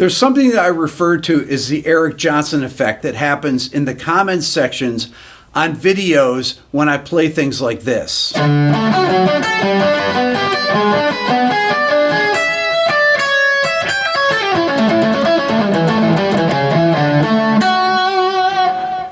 There's something that I refer to as the Eric Johnson effect that happens in the comments sections on videos when I play things like this.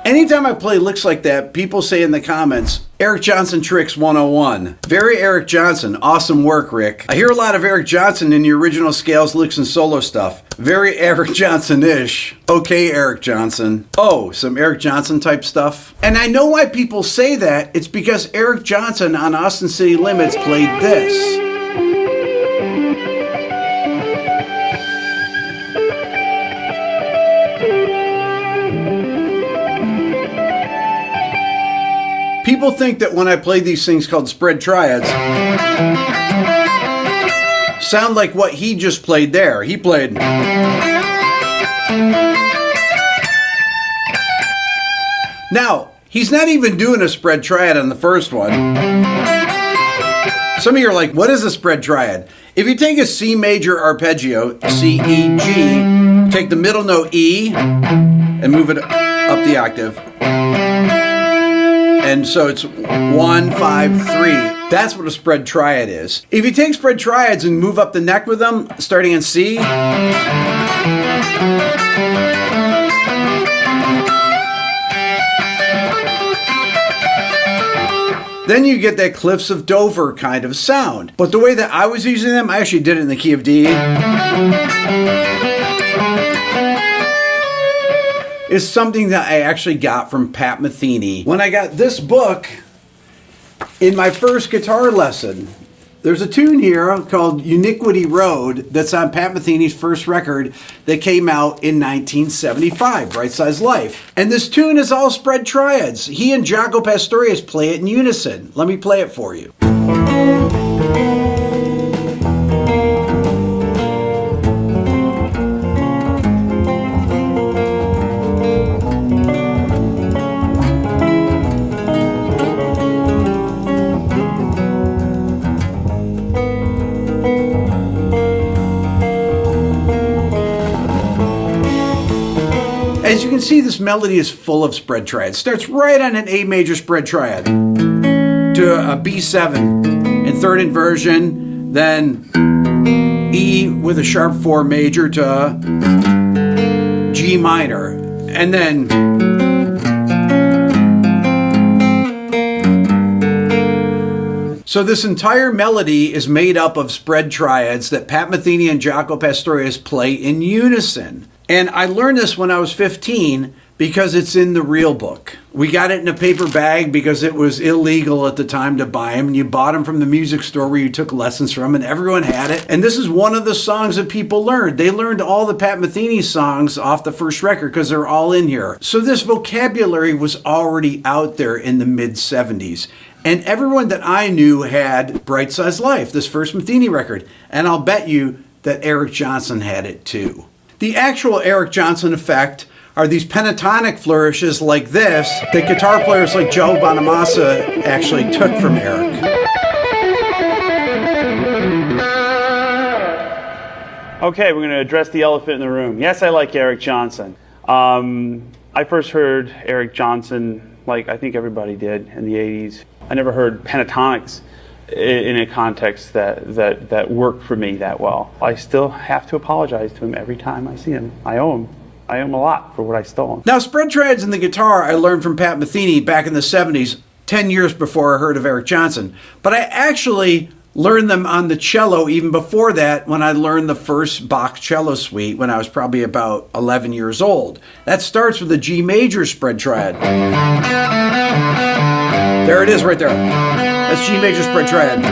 Anytime I play licks like that, people say in the comments, Eric Johnson Tricks 101. Very Eric Johnson. Awesome work, Rick. I hear a lot of Eric Johnson in the original scales, licks, and solo stuff. Very Eric Johnson-ish. Okay, Eric Johnson. Oh, some Eric Johnson type stuff. And I know why people say that. It's because Eric Johnson on Austin City Limits played this. People think that when I play these things called spread triads, sound like what he just played there. He played. Now, he's not even doing a spread triad on the first one. Some of you are like, what is a spread triad? If you take a C major arpeggio, C, E, G, take the middle note E and move it up the octave. And so it's 1, 5, 3. That's what a spread triad is. If you take spread triads and move up the neck with them, starting in C, then you get that Cliffs of Dover kind of sound. But the way that I was using them, I actually did it in the key of D. Is something that I actually got from Pat Metheny. When I got this book in my first guitar lesson, there's a tune here called Uniquity Road that's on Pat Metheny's first record that came out in 1975, Bright Size Life. And this tune is all spread triads. He and Jaco Pastorius play it in unison. Let me play it for you. As you can see, this melody is full of spread triads. It starts right on an A major spread triad to a B7 in third inversion, then E with a sharp 4 major to G minor, and then so this entire melody is made up of spread triads that Pat Metheny and Jaco Pastorius play in unison. And I learned this when I was 15 because it's in the real book. We got it in a paper bag because it was illegal at the time to buy them. And you bought them from the music store where you took lessons from, and everyone had it. And this is one of the songs that people learned. They learned all the Pat Metheny songs off the first record because they're all in here. So this vocabulary was already out there in the mid-70s. And everyone that I knew had Bright Size Life, this first Metheny record. And I'll bet you that Eric Johnson had it too. The actual Eric Johnson effect are these pentatonic flourishes like this that guitar players like Joe Bonamassa actually took from Eric. Okay, we're going to address the elephant in the room. Yes, I like Eric Johnson. I first heard Eric Johnson, like I think everybody did, in the 80s. I never heard pentatonics in a context that worked for me that well. I still have to apologize to him every time I see him. I owe him a lot for what I stole. Now, spread triads in the guitar I learned from Pat Metheny back in the 70s, 10 years before I heard of Eric Johnson. But I actually learned them on the cello even before that when I learned the first Bach cello suite when I was probably about 11 years old. That starts with a G major spread triad. There it is right there. That's G major spread triad.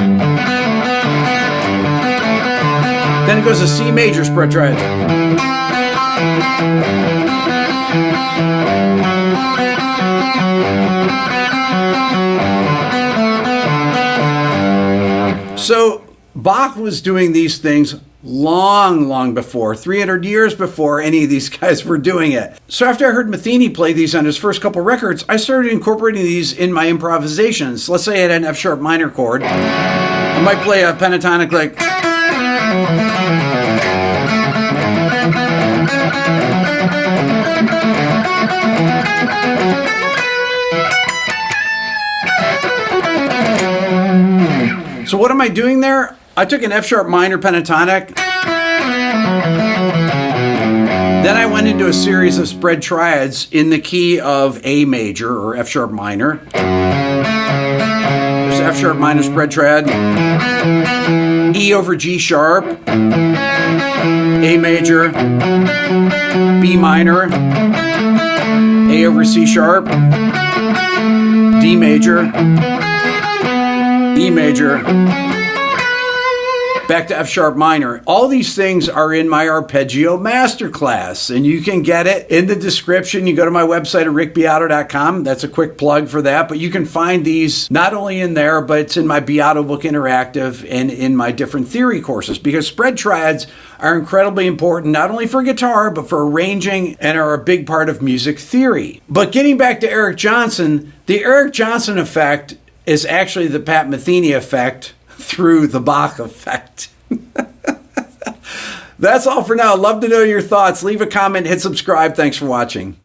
Then it goes to C major spread triad. So Bach was doing these things long before, 300 years before any of these guys were doing it. So after I heard Metheny play these on his first couple records, I started incorporating these in my improvisations. Let's say I had an F sharp minor chord. I might play a pentatonic like... So what am I doing there? I took an F sharp minor pentatonic. Then I went into a series of spread triads in the key of A major or F sharp minor. There's F sharp minor spread triad. E over G sharp. A major. B minor. A over C sharp. D major. E major. Back to F sharp minor. All these things are in my Arpeggio Masterclass, and you can get it in the description. You go to my website at rickbeato.com. That's a quick plug for that, but you can find these not only in there, but it's in my Beato Book Interactive and in my different theory courses, because spread triads are incredibly important, not only for guitar, but for arranging, and are a big part of music theory. But getting back to Eric Johnson, the Eric Johnson effect is actually the Pat Metheny effect through the Bach effect. That's all for now. Love to know your thoughts. Leave a comment, hit subscribe. Thanks for watching.